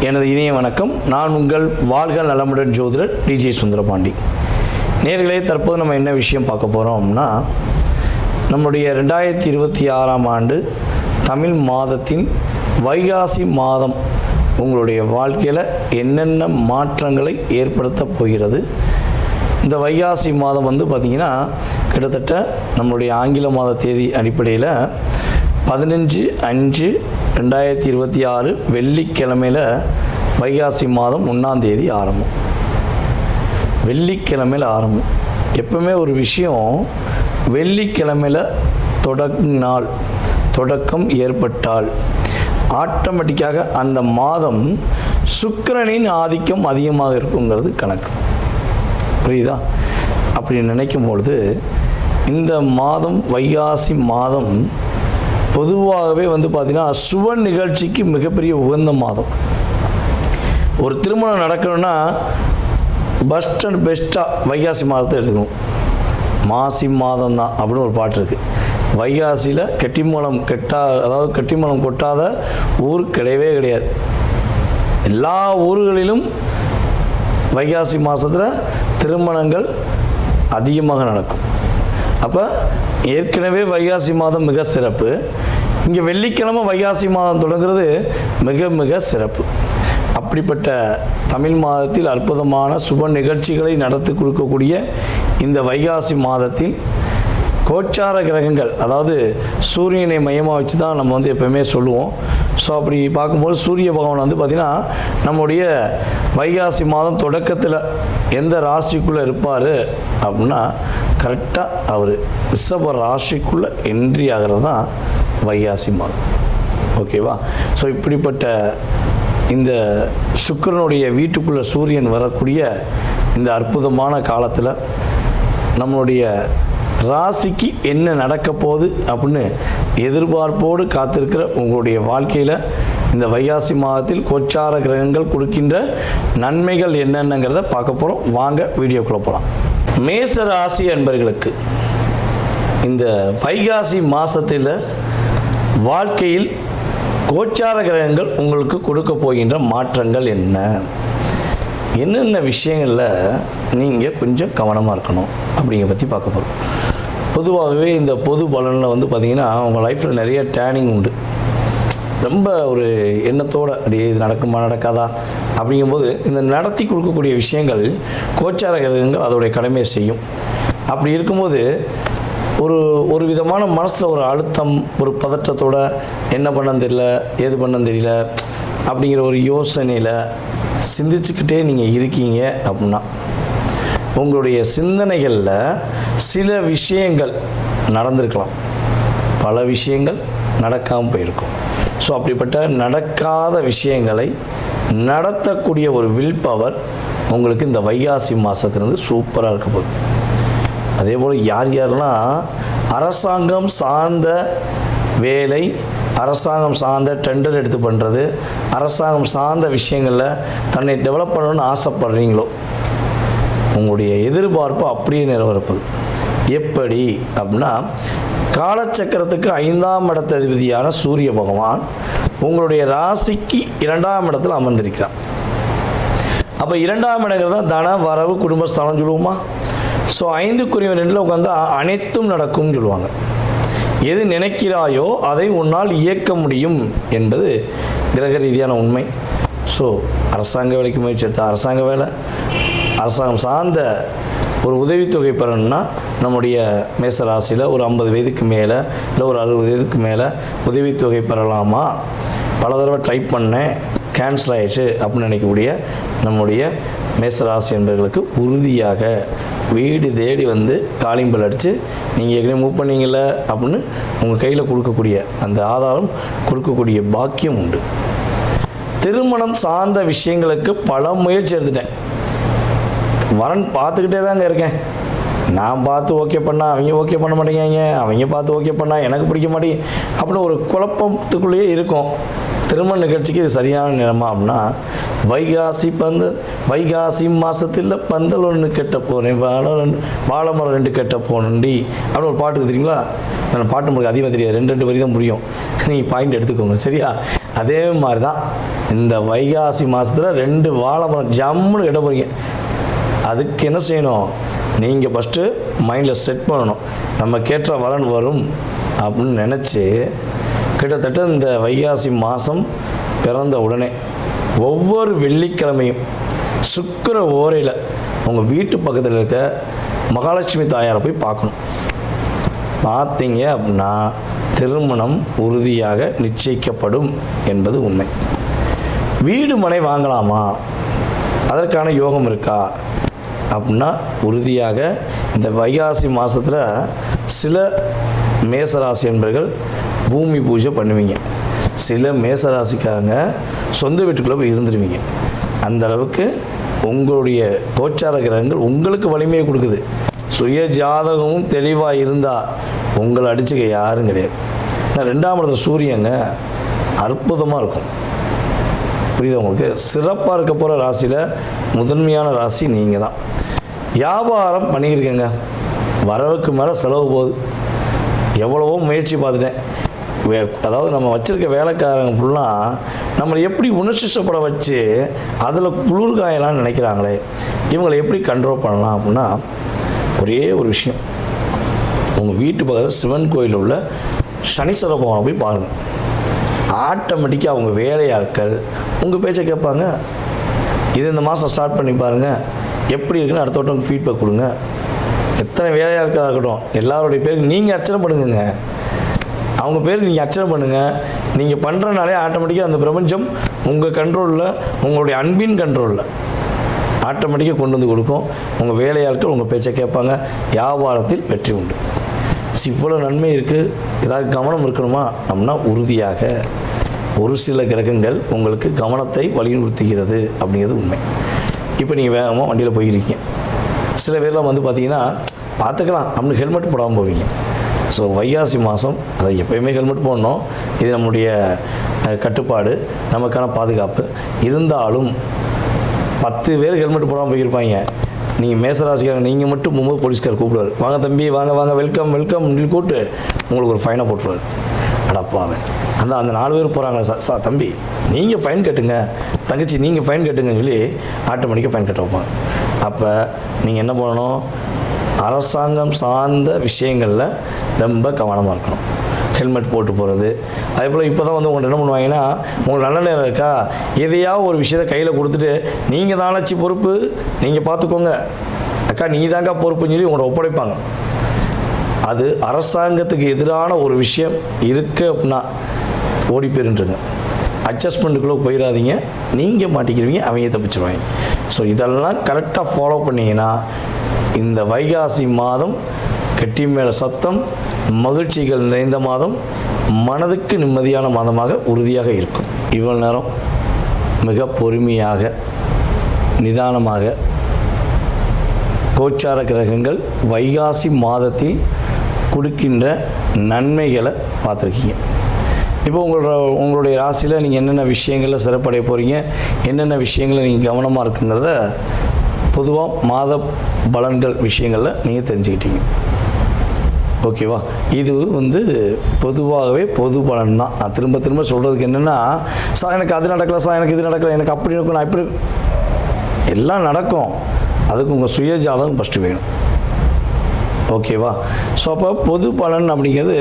எனது இனிய வணக்கம். நான் உங்கள் வாழ்க நலமுடன் ஜோதிடர் டிஜே சுந்தரபாண்டி. நேர்களே, தற்போது நம்ம என்ன விஷயம் பார்க்க போகிறோம்னா, நம்முடைய 2026ஆம் ஆண்டு தமிழ் மாதத்தின் வைகாசி மாதம் உங்களுடைய வாழ்க்கையில் என்னென்ன மாற்றங்களை ஏற்படுத்த போகிறது. இந்த வைகாசி மாதம் பார்த்திங்கன்னா கிட்டத்தட்ட நம்மளுடைய ஆங்கில மாத தேதி அடிப்படையில் 15/5/2026 வெள்ளிக்கிழமையில் வைகாசி மாதம் 1ஆம் தேதி ஆரம்பம். வெள்ளிக்கிழமையில் ஆரம்பம். எப்பவுமே ஒரு விஷயம் வெள்ளிக்கிழமையில் தொடக்கம் ஏற்பட்டால் ஆட்டோமேட்டிக்காக அந்த மாதம் சுக்கிரனின் ஆதிக்கம் அதிகமாக இருக்குங்கிறது கணக்கு. புரியுதா? அப்படி நினைக்கும் பொழுது இந்த மாதம் வைகாசி மாதம் பொதுவாகவே பார்த்திங்கன்னா சுப நிகழ்ச்சிக்கு மிகப்பெரிய உகந்த மாதம். ஒரு திருமணம் நடக்கணும்னா பெஸ்ட் அண்ட் பெஸ்ட்டாக வைகாசி மாதத்தை எடுத்துக்கணும். மாசி மாதம் தான் அப்படின்னு ஒரு பாட்டு இருக்குது. வைகாசியில் கெட்டிமலம் கொட்டாத ஊர் கிடையவே கிடையாது. எல்லா ஊர்களிலும் வைகாசி மாதத்தில் திருமணங்கள் அதிகமாக நடக்கும். அப்போ ஏற்கனவே வைகாசி மாதம் மிக சிறப்பு. இங்கே வெள்ளிக்கிழமை வைகாசி மாதம் தொடங்குறது மிக மிக சிறப்பு. அப்படிப்பட்ட தமிழ் மாதத்தில் அற்புதமான சுப நிகழ்ச்சிகளை நடத்தி கொடுக்கக்கூடிய இந்த வைகாசி மாதத்தில் கோச்சார கிரகங்கள், அதாவது சூரியனை மையமாக வச்சு தான் நம்ம எப்போயுமே சொல்லுவோம். ஸோ அப்படி பார்க்கும்போது சூரிய பகவான் பார்த்திங்கன்னா நம்முடைய வைகாசி மாதம் தொடக்கத்தில் எந்த ராசிக்குள்ளே இருப்பார் அப்படின்னா கரெக்டாக அவர் ரிஷப ராசிக்குள்ளே என்ட்ரி ஆகிறது தான் வைகாசி மாதம். ஓகேவா? ஸோ இப்படிப்பட்ட இந்த சுக்கிரனுடைய வீட்டுக்குள்ளே சூரியன் வரக்கூடிய இந்த அற்புதமான காலத்தில் நம்மளுடைய ராசிக்கு என்ன நடக்க போகுது அப்படின்னு எதிர்பார்ப்போடு காத்திருக்கிற உங்களுடைய வாழ்க்கையில் இந்த வைகாசி மாதத்தில் கோச்சார கிரகங்கள் கொடுக்கின்ற நன்மைகள் என்னென்னங்கிறத பார்க்க போகிறோம். வாங்க வீடியோக்குள்ளே போகலாம். மேச ராசி அன்பர்களுக்கு இந்த வைகாசி மாதத்தில் வாழ்க்கையில் கோச்சார கிரகங்கள் உங்களுக்கு கொடுக்க போகின்ற மாற்றங்கள் என்னென்ன விஷயங்களில் நீங்கள் கொஞ்சம் கவனமாக இருக்கணும் அப்படிங்கிற பற்றி பார்க்க போகிறோம். பொதுவாகவே இந்த பொது பலனில் பார்த்திங்கன்னா உங்கள் லைஃப்பில் நிறைய டேர்னிங் உண்டு. ரொம்ப ஒரு எண்ணத்தோடு அப்படியே இது நடக்குமா நடக்காதா அப்படிங்கும்போது இந்த நடத்தி கொடுக்கக்கூடிய விஷயங்கள் கோச்சார கிரகங்கள் அதோடைய கடமையை செய்யும். அப்படி இருக்கும்போது ஒரு விதமான மனசில் ஒரு அழுத்தம், ஒரு பதற்றத்தோடு என்ன பண்ணன்னு தெரியல, ஏது பண்ணன்னு தெரியல அப்படிங்கிற ஒரு யோசனையில் சிந்திச்சுக்கிட்டே நீங்கள் இருக்கீங்க அப்படின்னா உங்களுடைய சிந்தனைகளில் சில விஷயங்கள் நடந்திருக்கலாம், பல விஷயங்கள் நடக்காமல் போயிருக்கும். ஸோ அப்படிப்பட்ட நடக்காத விஷயங்களை நடத்தக்கூடிய ஒரு வில் பவர் உங்களுக்கு இந்த வைகாசி மாதத்துலேருந்து சூப்பராக இருக்க போகுது. அதே போல் யாரெல்லாம் அரசாங்கம் சார்ந்த வேலை, அரசாங்கம் சார்ந்த டெண்டர் எடுத்து பண்ணுறது, அரசாங்கம் சார்ந்த விஷயங்களில் தன்னை டெவலப் பண்ணணும்னு ஆசைப்படுறீங்களோ உங்களுடைய எதிர்பார்ப்பு அப்படியே நிறைவேறப்போகுது. எப்படி அப்படின்னா, காலச்சக்கரத்துக்கு 5ஆம் இடத்த அதிபதியான சூரிய பகவான் உங்களுடைய ராசிக்கு 2ஆம் இடத்துல அமர்ந்திருக்கிறார். அப்போ 2ஆம் இடங்கிறது தான் தன வரவு குடும்பஸ்தானம் சொல்லுவோமா. ஸோ 5-2 உட்காந்து அனைத்தும் நடக்கும்னு சொல்லுவாங்க. எது நினைக்கிறாயோ அதை உன்னால் இயக்க முடியும் என்பது கிரக ரீதியான உண்மை. ஸோ அரசாங்க வேலைக்கு முயற்சி எடுத்த அரசாங்க வேலை, அரசாங்கம் சார்ந்த ஒரு உதவித்தொகை பெறணும்னா நம்முடைய மேசராசியில் ஒரு 50 வயதுக்கு மேலே இல்லை ஒரு 60 வயதுக்கு மேலே உதவித்தொகை பெறலாமா, பல தடவை ட்ரை பண்ணேன் கேன்சல் ஆயிடுச்சு அப்படின்னு நினைக்கக்கூடிய நம்முடைய மேசராசி என்பவர்களுக்கு உறுதியாக வீடு தேடி காலிங் பெல் அடித்து நீங்கள் ஏற்கனவே மூவ் பண்ணீங்கள அப்படின்னு உங்கள் கையில் கொடுக்கக்கூடிய அந்த ஆதாரம் கொடுக்கக்கூடிய பாக்கியம் உண்டு. திருமணம் சார்ந்த விஷயங்களுக்கு பல முயற்சி எடுத்துட்டேன், வரன் பார்த்துக்கிட்டே தாங்க இருக்கேன். நான் பார்த்து ஓகே பண்ணால் அவங்க ஓகே பண்ண மாட்டேங்க, அவங்க பார்த்து ஓகே பண்ணால் எனக்கு பிடிக்க மாட்டேங்க அப்படின்னு ஒரு குழப்பத்துக்குள்ளேயே இருக்கும். திருமண நிகழ்ச்சிக்கு இது சரியான நேரமா அப்படின்னா வைகாசி மாதத்தில் பந்தல் ஒன்று கெட்ட போனேன், வாழை மரம் 2 கெட்ட போனண்டி அப்படின்னு ஒரு பாட்டுக்கு தெரியுங்களா? நான் பாட்டு உங்களுக்கு அதிகமாக தெரியாது, 2 வரி தான் புரியும். நீங்கள் பாயிண்ட் எடுத்துக்கோங்க, சரியா? அதே மாதிரி தான் இந்த வைகாசி மாதத்தில் 2 வாழை மரம் ஜம்முன்னு கெட்ட போகிறீங்க. அதுக்கு என்ன செய்யணும்? நீங்கள் ஃபஸ்ட்டு மைண்டில் செட் பண்ணணும், நம்ம கேட்ட வரன் வரும் அப்படின்னு நினச்சி கிட்டத்தட்ட இந்த வைகாசி மாதம் பிறந்த உடனே ஒவ்வொரு வெள்ளிக்கிழமையும் சுக்கிர ஓரையில் உங்கள் வீட்டு பக்கத்தில் இருக்க மகாலட்சுமி தாயாரை போய் பார்க்கணும். பார்த்தீங்க அப்படின்னா திருமணம் உறுதியாக நிச்சயிக்கப்படும் என்பது உண்மை. வீடு மனை வாங்கலாமா, அதற்கான யோகம் இருக்கா அப்படின்னா உறுதியாக இந்த வைகாசி மாதத்தில் சில மேசராசி என்பர்கள் பூமி பூஜை பண்ணுவீங்க. சில மேசராசிக்காரங்க சொந்த வீட்டுக்குள்ளே போய் இருந்துருவீங்க. அந்த அளவுக்கு உங்களுடைய கோச்சார கிரகங்கள் உங்களுக்கு வலிமையை கொடுக்குது. சுய ஜாதகமும் தெளிவாக இருந்தால் உங்களை அடிச்சுக்க யாரும் கிடையாது. நான் 2ஆம் இடத்துல சூரியங்க அற்புதமாக இருக்கும். புரியுது உங்களுக்கு? சிறப்பாக இருக்க போகிற ராசியில் முதன்மையான ராசி நீங்கள் தான். வியாபாரம் பண்ணியிருக்கேங்க, வரவுக்கு மேலே செலவு போகுது. எவ்வளவோ முயற்சி பார்த்துட்டேன். அதாவது நம்ம வச்சுருக்க வேலைக்காரங்க ஃபுல்லாக நம்மளை எப்படி உணர்ச்சிப்பட வச்சு அதில் குளிர்காயலாம்னு நினைக்கிறாங்களே, இவங்களை எப்படி கண்ட்ரோல் பண்ணலாம் அப்படின்னா ஒரே ஒரு விஷயம். உங்கள் வீட்டு பக்கத்தில் சிவன் கோயிலில் உள்ள சனீஸ்வர பகவானை போய் பாருங்கள். ஆட்டோமேட்டிக்காக அவங்க வேலையாட்கள் உங்கள் பேச்சை கேட்பாங்க. இது இந்த மாதம் ஸ்டார்ட் பண்ணி பாருங்கள், எப்படி இருக்குன்னு அடுத்த வட்டம் ஃபீட்பேக் கொடுங்க. எத்தனை வேலையாட்களாக இருக்கட்டும் எல்லாருடைய பேருக்கு நீங்கள் அர்ச்சனை பண்ணுங்க. அவங்க பேருக்கு நீங்கள் அர்ச்சனை பண்ணுங்கள். நீங்கள் பண்ணுறனாலே ஆட்டோமேட்டிக்காக அந்த பிரபஞ்சம் உங்கள் கண்ட்ரோலில், உங்களுடைய அன்பின் கண்ட்ரோலில் ஆட்டோமேட்டிக்காக கொண்டு வந்து கொடுக்கும். உங்கள் வேலையாட்கள் உங்கள் பேச்சை கேட்பாங்க. வியாபாரத்தில் வெற்றி உண்டு. இவ்வளோ நன்மை இருக்குது. ஏதாவது கவனம் இருக்கணுமா அப்படின்னா உறுதியாக ஒரு சில கிரகங்கள் உங்களுக்கு கவனத்தை வலியுறுத்துகிறது அப்படிங்கிறது உண்மை. இப்போ நீங்கள் வேகமாக வண்டியில் போயிருக்கீங்க. சில பேர்லாம் வந்து பார்த்தீங்கன்னா பார்த்துக்கலாம் அப்படின்னு ஹெல்மெட் போடாமல் போவீங்க. ஸோ வைகாசி மாதம் அதை எப்போயுமே ஹெல்மெட் போடணும். இது நம்முடைய கட்டுப்பாடு, நமக்கான பாதுகாப்பு. இருந்தாலும் 10 பேர் ஹெல்மெட் போடாமல் போயிருப்பாங்க. நீங்கள் மேசராசிக்காரங்க நீங்கள் மட்டும் போகும்போது போலீஸ்கார் கூப்பிடுவார், வாங்க தம்பி வாங்க வாங்க வெல்கம் வெல்கம் கூப்பிட்டு உங்களுக்கு ஒரு ஃபைனை போட்டுருவார். அடப்பாவே அந்த 4 பேர் போகிறாங்க, தம்பி நீங்கள் ஃபைன் கட்டுங்க, தங்கச்சி நீங்கள் ஃபைன் கட்டுங்கன்னு சொல்லி ஆட்டோமேட்டிக்காக ஃபைன் கட்ட வைப்பாங்க. அப்போ நீங்கள் என்ன பண்ணணும்? அரசாங்கம் சார்ந்த விஷயங்களில் ரொம்ப கவனமாக இருக்கணும். ஹெல்மெட் போட்டு போகிறது. அதே போல் இப்போ தான் வந்து உங்கள்கிட்ட என்ன பண்ணுவாங்கன்னா, உங்களுக்கு நல்ல நேரம் இருக்கா, எதையாவது ஒரு விஷயத்தை கையில் கொடுத்துட்டு நீங்கள் தானாச்சு பொறுப்பு, நீங்கள் பார்த்துக்கோங்க அக்கா, நீ தாங்க பொறுப்புன்னு சொல்லி உங்களை ஒப்படைப்பாங்க. அது அரசாங்கத்துக்கு எதிரான ஒரு விஷயம் இருக்குது அப்படின்னா ஓடி போயிருந்துருங்க. அட்ஜஸ்ட்மெண்ட்டுக்குள்ளே போயிடாதீங்க, நீங்கள் மாட்டிக்கிறீங்க, அவங்க தப்பிச்சிருவாங்க. ஸோ இதெல்லாம் கரெக்டாக ஃபாலோ பண்ணிங்கன்னா இந்த வைகாசி மாதம் கெட்டி மேலே சத்தம், மகிழ்ச்சிகள் நிறைந்த மாதம், மனதுக்கு நிம்மதியான மாதமாக உறுதியாக இருக்கும். இவ்வளவு நேரம் மிக பொறுமையாக நிதானமாக கோச்சார கிரகங்கள் வைகாசி மாதத்தில் கொடுக்கின்ற நன்மைகளை பார்த்துருக்கீங்க. இப்போ உங்களுடைய ராசியில் நீங்கள் என்னென்ன விஷயங்களில் சிறப்படைய போகிறீங்க, என்னென்ன விஷயங்களில் நீங்கள் கவனமாக இருக்குங்கிறத பொதுவாக மாத பலன்கள் விஷயங்களில் நீங்கள் தெரிஞ்சுக்கிட்டீங்க. ஓகேவா? இது வந்து பொதுவாகவே பொது பலன் தான். நான் திரும்ப திரும்ப சொல்கிறதுக்கு என்னென்னா, சார் எனக்கு அது நடக்கலை, சார் எனக்கு இது நடக்கலை, எனக்கு அப்படி இருக்கும், நான் இப்படி எல்லாம் நடக்கும். அதுக்கு உங்கள் சுயஜாதகம் ஃபஸ்ட்டு வேணும். ஓகேவா? ஸோ அப்போ பொது பலன் அப்படிங்கிறது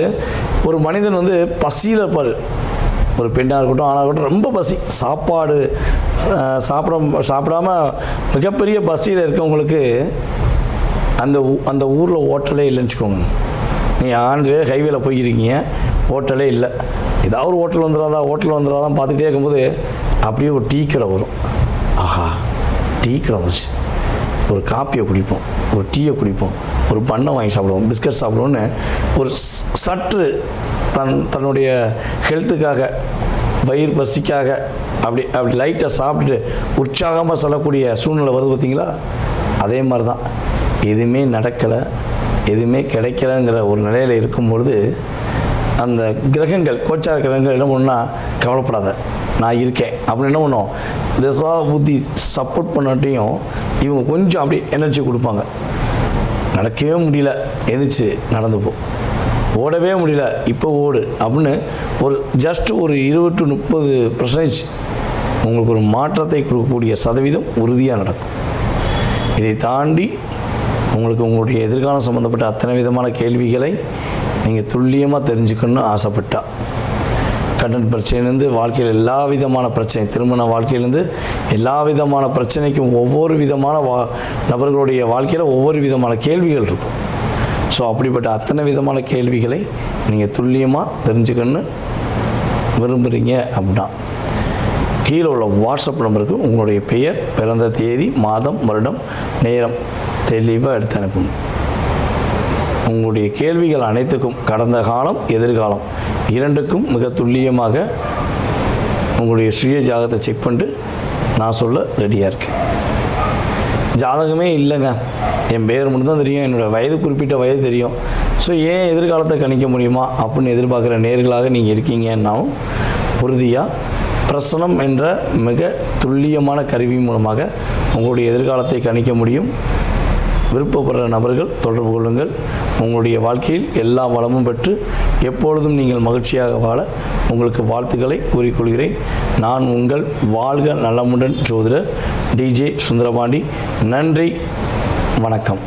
ஒரு மனிதன் வந்து பசியில் இருப்பார். ஒரு பெண்ணாக இருக்கட்டும் ஆணாக இருக்கட்டும், ரொம்ப பசி, சாப்பாடு சாப்பிடாம மிகப்பெரிய பசியில் இருக்கவங்களுக்கு அந்த ஊரில் ஹோட்டலே இல்லைன்னு வச்சுக்கோங்க. நீங்கள் ஆண்டுவே ஹைவேல போய்க்கிறீங்க, ஹோட்டலே இல்லை, ஏதாவது ஒரு ஹோட்டல் வந்துடாதான் பார்த்துட்டே இருக்கும்போது அப்படியே ஒரு டீ கடை வரும். ஆஹா, டீ கடை வந்துச்சு, ஒரு காப்பியை குடிப்போம், ஒரு டீயை குடிப்போம், ஒரு பண்ணை வாங்கி சாப்பிடுவோம், பிஸ்கட் சாப்பிடுவோன்னு ஒரு சற்று தன்னுடைய ஹெல்த்துக்காக, வயிறு பசிக்காக அப்படி லைட்டாக சாப்பிட்டுட்டு உற்சாகமாக சொல்லக்கூடிய சூழ்நிலை வருது பார்த்தீங்களா? அதே மாதிரி தான் எதுவுமே நடக்கலை, எதுவுமே கிடைக்கலைங்கிற ஒரு நிலையில் இருக்கும்பொழுது அந்த கிரகங்கள், கோச்சார கிரகங்கள் என்ன பண்ணுன்னா, கவலைப்படாத, நான் இருக்கேன் அப்படின்னு என்ன பண்ணுவோம், திசா புத்தி சப்போர்ட் பண்ணாட்டையும் இவங்க கொஞ்சம் அப்படி எனர்ஜி கொடுப்பாங்க. நடக்கவே முடியல, எந்திரிச்சு நடந்து போ, ஓடவே முடியல, இப்போ ஓடு அப்படின்னு ஒரு ஜஸ்ட் ஒரு 20-30% உங்களுக்கு ஒரு மாற்றத்தை கொடுக்கக்கூடிய சதவீதம் உறுதியாக நடக்கும். இதை தாண்டி உங்களுக்கு உங்களுடைய எதிர்காலம் சம்மந்தப்பட்ட அத்தனை விதமான கேள்விகளை நீங்கள் துல்லியமாக தெரிஞ்சுக்கணும்னு ஆசைப்பட்டா, கடன் பிரச்சனையிலேருந்து வாழ்க்கையில் எல்லா விதமான பிரச்சனை, திருமண வாழ்க்கையிலேருந்து எல்லா விதமான பிரச்சனைக்கும் ஒவ்வொரு விதமான நபர்களுடைய வாழ்க்கையில் ஒவ்வொரு விதமான கேள்விகள் இருக்கும். ஸோ அப்படிப்பட்ட அத்தனை விதமான கேள்விகளை நீங்கள் துல்லியமாக தெரிஞ்சுக்கணுன்னு விரும்புகிறீங்க அப்படின்னா கீழே உள்ள வாட்ஸ்அப் நம்பருக்கு உங்களுடைய பெயர், பிறந்த தேதி, மாதம், வருடம், நேரம் தெளிவாக எடுத்து அனுப்புங்க. உங்களுடைய கேள்விகள் அனைத்துக்கும் கடந்த காலம், எதிர்காலம் இரண்டுக்கும் மிக துல்லியமாக உங்களுடைய சுய ஜாதகத்தை செக் பண்ணிட்டு நான் சொல்ல ரெடியாக இருக்கேன். ஜாதகமே இல்லைங்க, என் பேர் மட்டும் தான் தெரியும், என்னோடய வயது குறிப்பிட்ட வயது தெரியும், ஸோ ஏன் எதிர்காலத்தை கணிக்க முடியுமா அப்படின்னு எதிர்பார்க்குற நேர்களாக நீங்கள் இருக்கீங்கன்னாலும் உறுதியாக பிரசனம் என்ற மிக துல்லியமான கருவி மூலமாக உங்களுடைய எதிர்காலத்தை கணிக்க முடியும். விருப்பப்படுற நபர்கள் தொடர்பு கொள்ளுங்கள். உங்களுடைய வாழ்க்கையில் எல்லா வளமும் பெற்று எப்பொழுதும் நீங்கள் மகிழ்ச்சியாக வாழ உங்களுக்கு வாழ்த்துக்களை கூறிக்கொள்கிறேன். நான் உங்கள் வாழ்க நலமுடன் ஜோதிடர் டிஜே சுந்தரபாண்டி. நன்றி, வணக்கம்.